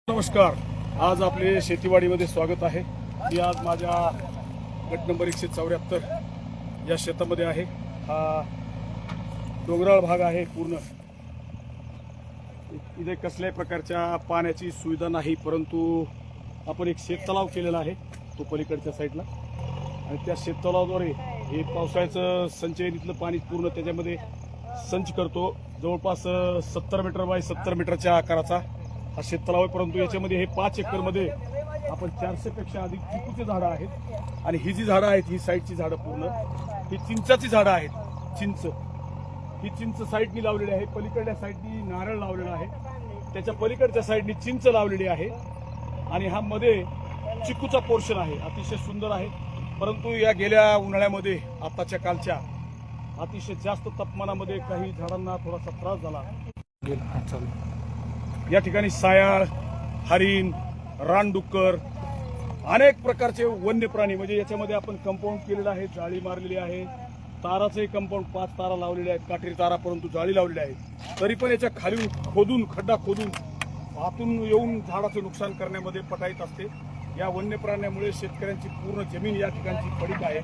नमस्कार. आज आपले शेतीवाडीमध्ये स्वागत आहे. मी आज माझ्या गट नंबर 174 या शेतामध्ये आहे. हा डोंगराळ भाग आहे. पूर्ण इथे कसल्याही प्रकारच्या पाण्याची सुविधा नाही, परंतु आपण एक शेततलाव केलेला आहे तो पलीकडच्या साईडला, आणि त्या शेततलावाद्वारे हे पावसाळ्याचं संचयन इथलं पाणी पूर्ण त्याच्यामध्ये संच करतो. जवळपास 70 मीटर बाय 70 मीटरच्या आकाराचा हा शेततलाव आहे. परंतु याच्यामध्ये हे 5 एकरमध्ये आपण 400 पेक्षा अधिक चिकूचे झाडं आहेत. आणि ही जी झाडं आहेत, ही साईडची झाडं पूर्ण ही चिंचाची झाडं आहेत. ही चिंच साईडनी लावलेली आहे. पलीकडल्या साईडनी नारळ लावलेला आहे. त्याच्या पलीकडच्या साईडनी चिंच लावलेली आहे. आणि हा मध्ये चिकूचा पोर्शन आहे. अतिशय सुंदर आहे. परंतु या गेल्या उन्हाळ्यामध्ये आताच्या कालच्या अतिशय जास्त तापमानामध्ये काही झाडांना थोडासा त्रास झाला. या ठिकाणी सायाळ, हरिण, रानडुक्कर, अनेक प्रकारचे वन्य प्राणी, म्हणजे याच्यामध्ये आपण कंपाऊंड केलेलं आहे, जाळी मारलेली आहे. ताराचे कंपाऊंड 5 तारा लावलेल्या आहेत, काटेरी तारा, परंतु जाळी लावलेली आहे. तरी पण याच्या खाली खोदून खड्डा खोदून आतून येऊन झाडाचं नुकसान करण्यामध्ये पटाईत असते. या वन्य प्राण्यामुळे शेतकऱ्यांची पूर्ण जमीन या ठिकाणची पडीक आहे.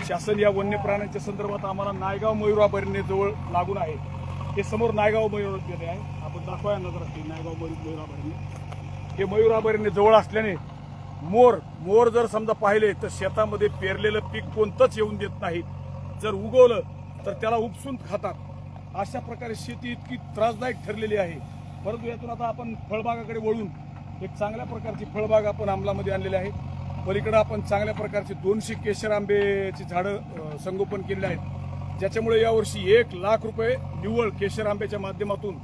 शासन या वन्य प्राण्यांच्या संदर्भात आम्हाला नायगाव मयुराभरणे जवळ लागून आहे. हे समोर नायगाव मयुराभरणे आहे. आपण दाखवा नजर असते नायगाव मयुराभरणे. हे मयुराभरणे जवळ असल्याने मोर जर समजा पाहिले तर शेतामध्ये पेरलेलं पीक कोणतंच येऊन देत नाहीत. जर उगवलं तर त्याला उपसून खातात. अशा प्रकारे शेती इतकी त्रासदायक ठरलेली आहे. परंतु यातून आता आपण फळबागाकडे वळून एक चांगल्या प्रकारची फळबाग आपण अंमलामध्ये आणलेली आहे. पलीकडे आपण चांगल्या प्रकारचे 200 केशर आंब्याची झाडं संगोपन केलेली आहेत, ज्याच्यामुळे यावर्षी 1 लाख रुपये निव्वळ केशर आंब्याच्या माध्यमातून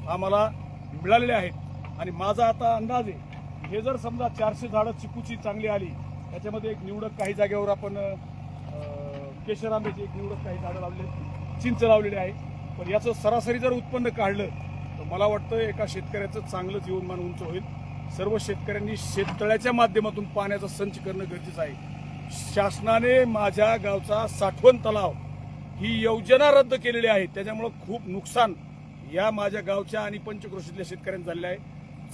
आम्हाला मिळालेले आहेत. आणि माझा आता अंदाज आहे, हे जर समजा 400 झाडं चिकूची चांगली आली, त्याच्यामध्ये एक निवडक काही जागेवर आपण केशर आंब्याची एक निवडक काही झाडं लावले, चिंच लावलेली आहे. पण याचं सरासरी जर उत्पन्न काढलं तर मला वाटतं एका शेतकऱ्याचं चांगलं जीवनमान उंच होईल. सर्व शेतकऱ्यांनी शेततळ्याच्या माध्यमातून पाण्याचा संच करणं गरजेचं आहे. शासनाने माझ्या गावचा साठवण तलाव ही योजना रद्द केलेली आहे. त्याच्यामुळे खूप नुकसान या माझ्या गावच्या आणि पंचक्रोशीतल्या शेतकऱ्यांना झालेलं आहे.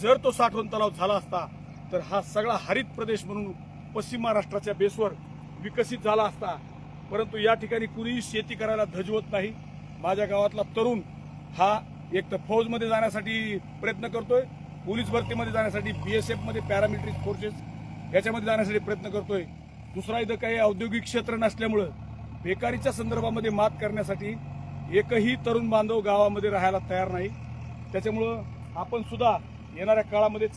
जर तो साठवण तलाव झाला असता तर हा सगळा हरित प्रदेश म्हणून पश्चिम महाराष्ट्राच्या बेसवर विकसित झाला असता. परंतु या ठिकाणी कुणीही शेती करायला धजवत नाही. माझ्या गावातला तरुण हा एक तर फौजमध्ये जाण्यासाठी प्रयत्न करतोय, पोलीस भरतीमध्ये जाण्यासाठी, BSF मध्ये पॅरामिलिटरी फोर्सेस याच्यामध्ये जाण्यासाठी प्रयत्न करतोय. दुसरा इथं काही औद्योगिक क्षेत्र नसल्यामुळं बेकारीच्या संदर्भामध्ये मात करण्यासाठी एकही तरुण बांधव गावामध्ये राहायला तयार नाही. त्याच्यामुळं आपण सुद्धा येणाऱ्या काळामध्ये